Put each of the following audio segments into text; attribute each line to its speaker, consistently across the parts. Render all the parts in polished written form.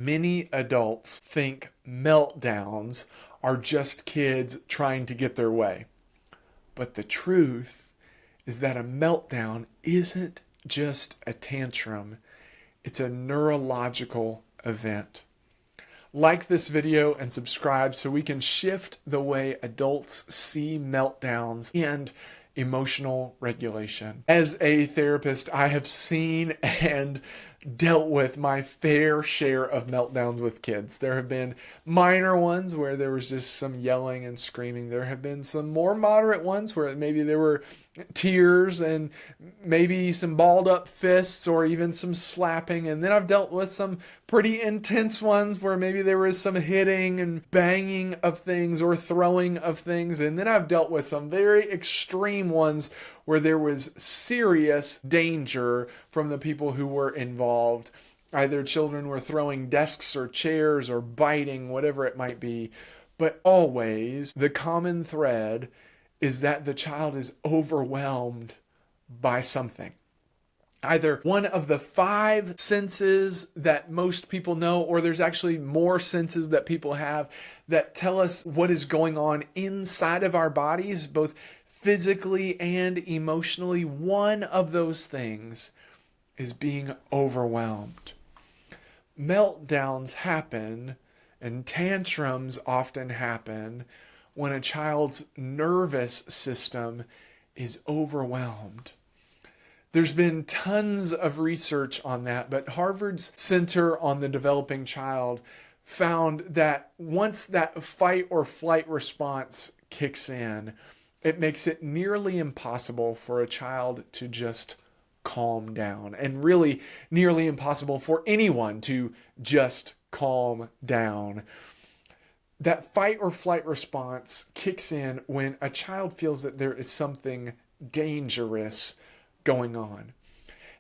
Speaker 1: Many adults think meltdowns are just kids trying to get their way. But the truth is that a meltdown isn't just a tantrum, it's a neurological event. Like this video and subscribe so we can shift the way adults see meltdowns and emotional regulation. As a therapist, I have seen and dealt with my fair share of meltdowns with kids. There have been minor ones where there was just some yelling and screaming. There have been some more moderate ones where maybe there were tears and maybe some balled up fists or even some slapping. And then I've dealt with some pretty intense ones where maybe there was some hitting and banging of things or throwing of things. And then I've dealt with some very extreme ones where there was serious danger from the people who were involved. Either children were throwing desks or chairs or biting, whatever it might be. But always the common thread is that the child is overwhelmed by something. Either one of the 5 senses that most people know, or there's actually more senses that people have that tell us what is going on inside of our bodies, both physically and emotionally. One of those things is being overwhelmed. Meltdowns happen and tantrums often happen when a child's nervous system is overwhelmed. There's been tons of research on that, but Harvard's Center on the Developing Child found that once that fight or flight response kicks in, it makes it nearly impossible for a child to just calm down, and really nearly impossible for anyone to just calm down. That fight or flight response kicks in when a child feels that there is something dangerous going on.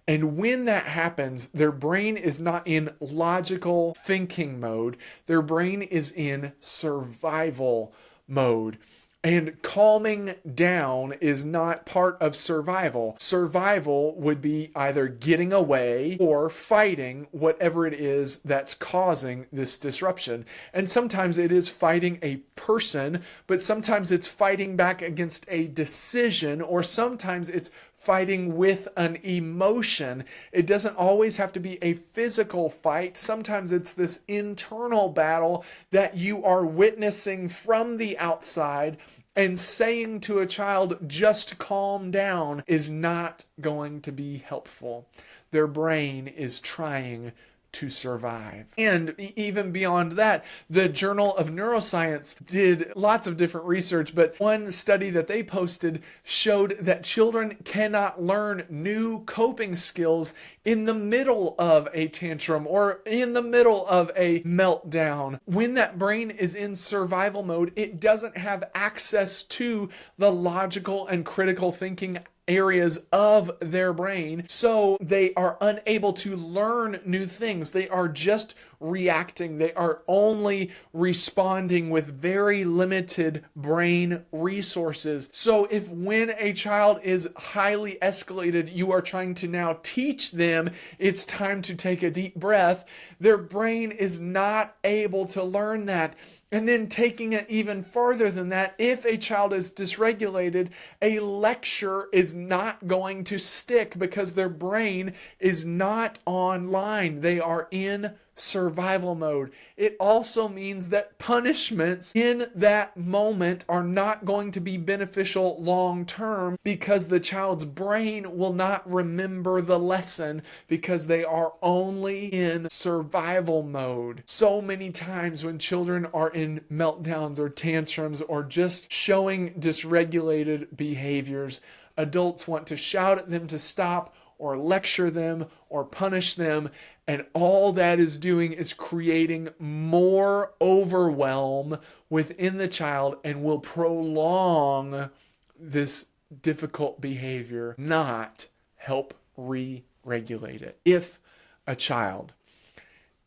Speaker 1: And when that happens, their brain is not in logical thinking mode. Their brain is in survival mode. And calming down is not part of survival. Survival would be either getting away or fighting whatever it is that's causing this disruption. And sometimes it is fighting a person, but sometimes it's fighting back against a decision, or sometimes it's fighting with an emotion. It doesn't always have to be a physical fight. Sometimes it's this internal battle that you are witnessing from the outside, and saying to a child, just calm down, is not going to be helpful. Their brain is trying to survive. And even beyond that, the Journal of Neuroscience did lots of different research, but one study that they posted showed that children cannot learn new coping skills in the middle of a tantrum or in the middle of a meltdown. When that brain is in survival mode, it doesn't have access to the logical and critical thinking areas of their brain, so they are unable to learn new things. They are just reacting. They are only responding with very limited brain resources. So if when a child is highly escalated, you are trying to now teach them it's time to take a deep breath, their brain is not able to learn that. And then taking it even further than that, if a child is dysregulated, a lecture is not going to stick because their brain is not online. They are in survival mode. It also means that punishments in that moment are not going to be beneficial long term because the child's brain will not remember the lesson because they are only in survival mode. So many times when children are in meltdowns or tantrums or just showing dysregulated behaviors, adults want to shout at them to stop or lecture them or punish them, and all that is doing is creating more overwhelm within the child and will prolong this difficult behavior, not help re-regulate it. If a child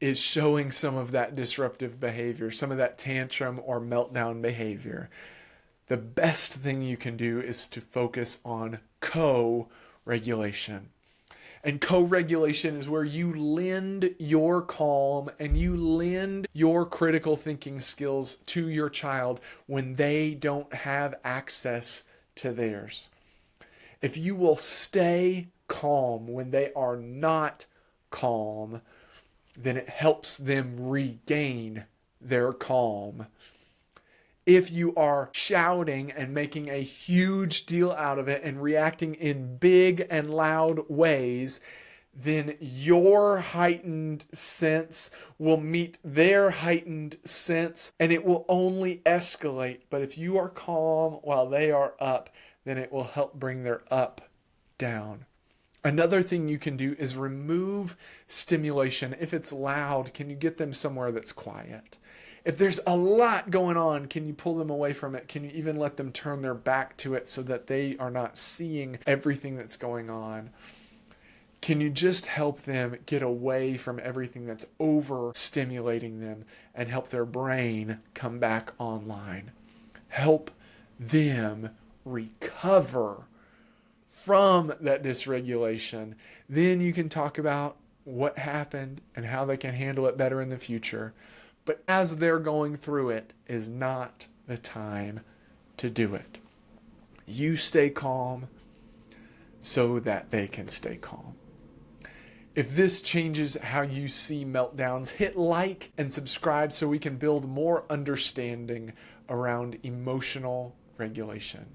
Speaker 1: is showing some of that disruptive behavior, some of that tantrum or meltdown behavior, the best thing you can do is to focus on co-regulation. And co-regulation is where you lend your calm and you lend your critical thinking skills to your child when they don't have access to theirs. If you will stay calm when they are not calm, then it helps them regain their calm. If you are shouting and making a huge deal out of it and reacting in big and loud ways, then your heightened sense will meet their heightened sense and it will only escalate. But if you are calm while they are up, then it will help bring their up down. Another thing you can do is remove stimulation. If it's loud, can you get them somewhere that's quiet? If there's a lot going on, can you pull them away from it? Can you even let them turn their back to it so that they are not seeing everything that's going on? Can you just help them get away from everything that's overstimulating them and help their brain come back online? Help them recover from that dysregulation. Then you can talk about what happened and how they can handle it better in the future. But as they're going through it is not the time to do it. You stay calm so that they can stay calm. If this changes how you see meltdowns, hit like and subscribe so we can build more understanding around emotional regulation.